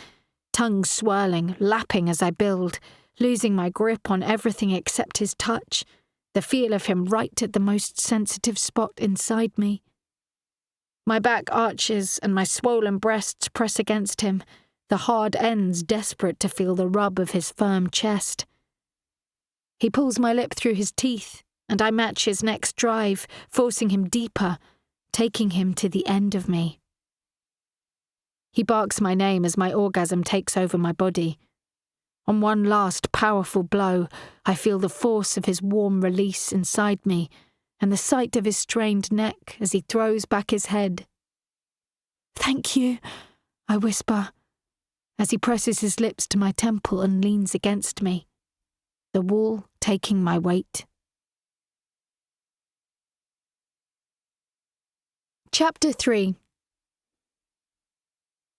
tongue swirling, lapping as I build, losing my grip on everything except his touch, the feel of him right at the most sensitive spot inside me. My back arches and my swollen breasts press against him, the hard ends desperate to feel the rub of his firm chest. He pulls my lip through his teeth, and I match his next drive, forcing him deeper, taking him to the end of me. He barks my name as my orgasm takes over my body. On one last powerful blow, I feel the force of his warm release inside me, and the sight of his strained neck as he throws back his head. Thank you, I whisper, as he presses his lips to my temple and leans against me, the wall taking my weight. Chapter 3.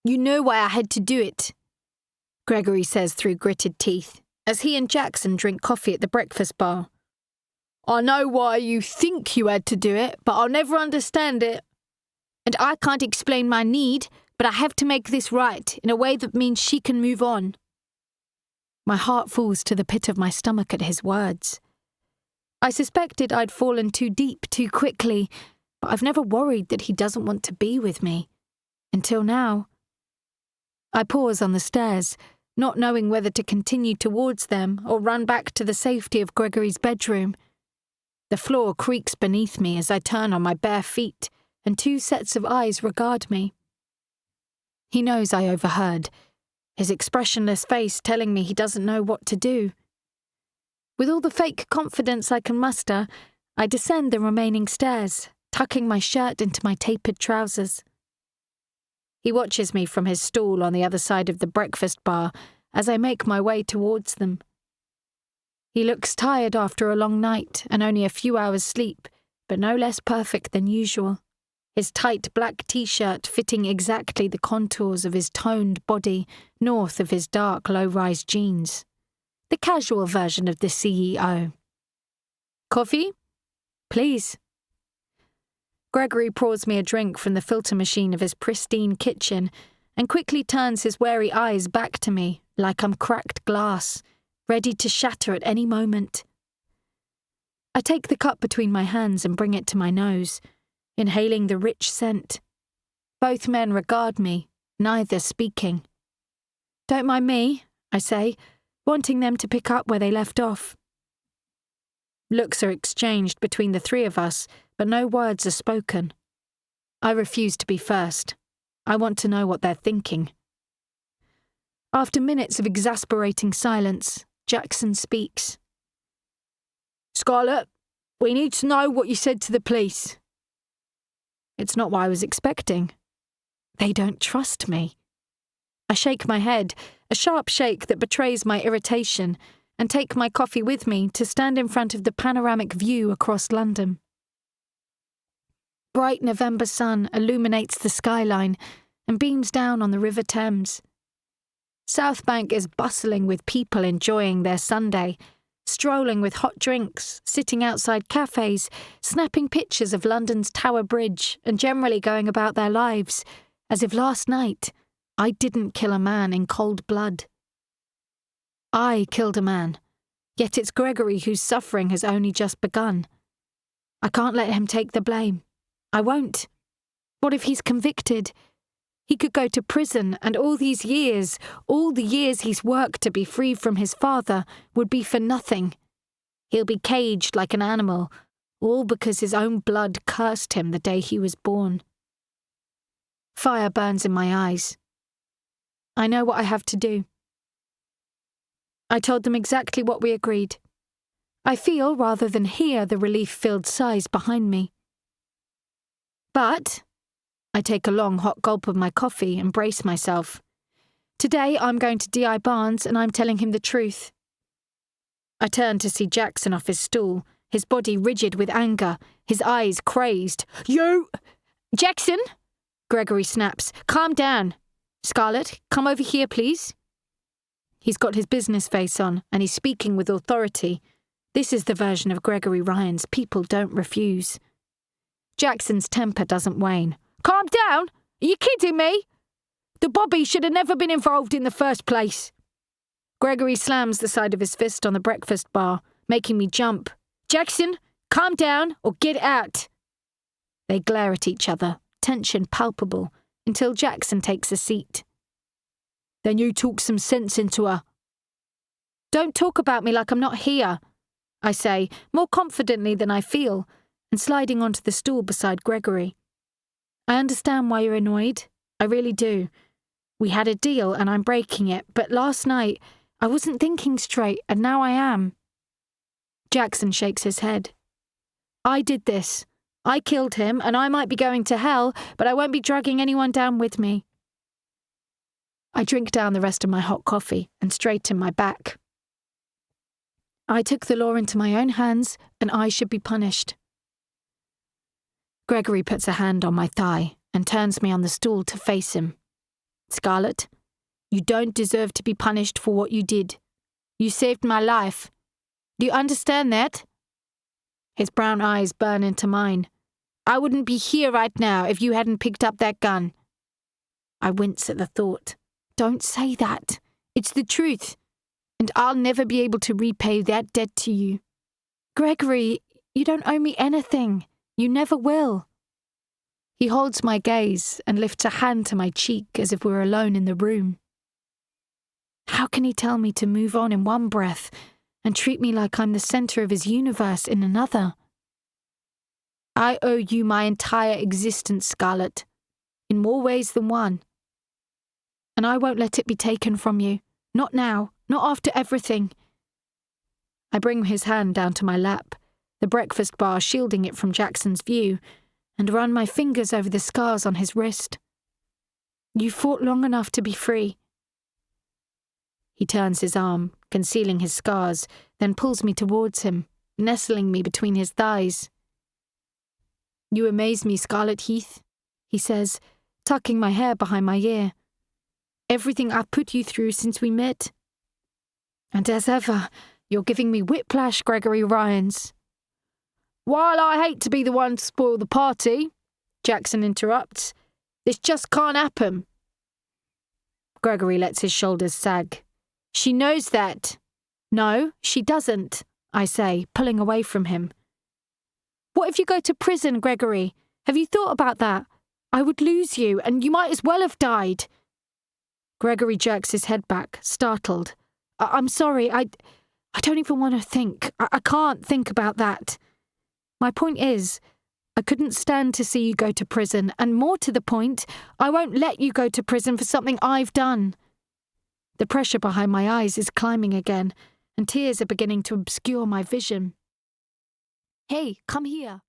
You know why I had to do it, Gregory says through gritted teeth, as he and Jackson drink coffee at the breakfast bar. I know why you think you had to do it, but I'll never understand it. And I can't explain my need, but I have to make this right in a way that means she can move on. My heart falls to the pit of my stomach at his words. I suspected I'd fallen too deep too quickly, but I've never worried that he doesn't want to be with me. Until now. I pause on the stairs, not knowing whether to continue towards them or run back to the safety of Gregory's bedroom. The floor creaks beneath me as I turn on my bare feet, and two sets of eyes regard me. He knows I overheard, his expressionless face telling me he doesn't know what to do. With all the fake confidence I can muster, I descend the remaining stairs, tucking my shirt into my tapered trousers. He watches me from his stool on the other side of the breakfast bar as I make my way towards them. He looks tired after a long night and only a few hours sleep, but no less perfect than usual. His tight black t-shirt fitting exactly the contours of his toned body north of his dark low-rise jeans. The casual version of the CEO. Coffee? Please. Gregory pours me a drink from the filter machine of his pristine kitchen and quickly turns his wary eyes back to me like I'm cracked glass, ready to shatter at any moment. I take the cup between my hands and bring it to my nose, inhaling the rich scent. Both men regard me, neither speaking. Don't mind me, I say, wanting them to pick up where they left off. Looks are exchanged between the three of us, but no words are spoken. I refuse to be first. I want to know what they're thinking. After minutes of exasperating silence, Jackson speaks. Scarlett, we need to know what you said to the police. It's not what I was expecting. They don't trust me. I shake my head, a sharp shake that betrays my irritation, and take my coffee with me to stand in front of the panoramic view across London. Bright November sun illuminates the skyline and beams down on the River Thames. South Bank is bustling with people enjoying their Sunday, strolling with hot drinks, sitting outside cafes, snapping pictures of London's Tower Bridge and generally going about their lives, as if last night I didn't kill a man in cold blood. I killed a man, Yet it's Gregory whose suffering has only just begun. I can't let him take the blame. I won't. What if he's convicted? He could go to prison, and all the years he's worked to be free from his father, would be for nothing. He'll be caged like an animal, all because his own blood cursed him the day he was born. Fire burns in my eyes. I know what I have to do. I told them exactly what we agreed. I feel, rather than hear, the relief-filled sighs behind me. But I take a long hot gulp of my coffee and brace myself. Today I'm going to D.I. Barnes and I'm telling him the truth. I turn to see Jackson off his stool, his body rigid with anger, his eyes crazed. You! Jackson! Gregory snaps. Calm down. Scarlett, come over here, please. He's got his business face on and he's speaking with authority. This is the version of Gregory Ryans people don't refuse. Jackson's temper doesn't wane. Calm down? Are you kidding me? The Bobby should have never been involved in the first place. Gregory slams the side of his fist on the breakfast bar, making me jump. Jackson, calm down or get out. They glare at each other, tension palpable, until Jackson takes a seat. Then you talk some sense into her. Don't talk about me like I'm not here, I say, more confidently than I feel, and sliding onto the stool beside Gregory. I understand why you're annoyed. I really do. We had a deal and I'm breaking it, but last night I wasn't thinking straight and now I am. Jackson shakes his head. I did this. I killed him and I might be going to hell, but I won't be dragging anyone down with me. I drink down the rest of my hot coffee and straighten my back. I took the law into my own hands and I should be punished. Gregory puts a hand on my thigh and turns me on the stool to face him. Scarlett, you don't deserve to be punished for what you did. You saved my life. Do you understand that? His brown eyes burn into mine. I wouldn't be here right now if you hadn't picked up that gun. I wince at the thought. Don't say that. It's the truth. And I'll never be able to repay that debt to you. Gregory, you don't owe me anything. You never will. He holds my gaze and lifts a hand to my cheek as if we're alone in the room. How can he tell me to move on in one breath and treat me like I'm the center of his universe in another? I owe you my entire existence, Scarlett, in more ways than one. And I won't let it be taken from you. Not now, not after everything. I bring his hand down to my lap, the breakfast bar shielding it from Jackson's view, and run my fingers over the scars on his wrist. You fought long enough to be free. He turns his arm, concealing his scars, then pulls me towards him, nestling me between his thighs. You amaze me, Scarlett Heath, he says, tucking my hair behind my ear. Everything I've put you through since we met. And as ever, you're giving me whiplash, Gregory Ryans. While I hate to be the one to spoil the party, Jackson interrupts, this just can't happen. Gregory lets his shoulders sag. She knows that. No, she doesn't, I say, pulling away from him. What if you go to prison, Gregory? Have you thought about that? I would lose you, and you might as well have died. Gregory jerks his head back, startled. I'm sorry, I don't even want to think. I can't think about that. My point is, I couldn't stand to see you go to prison, and more to the point, I won't let you go to prison for something I've done. The pressure behind my eyes is climbing again, and tears are beginning to obscure my vision. Hey, come here.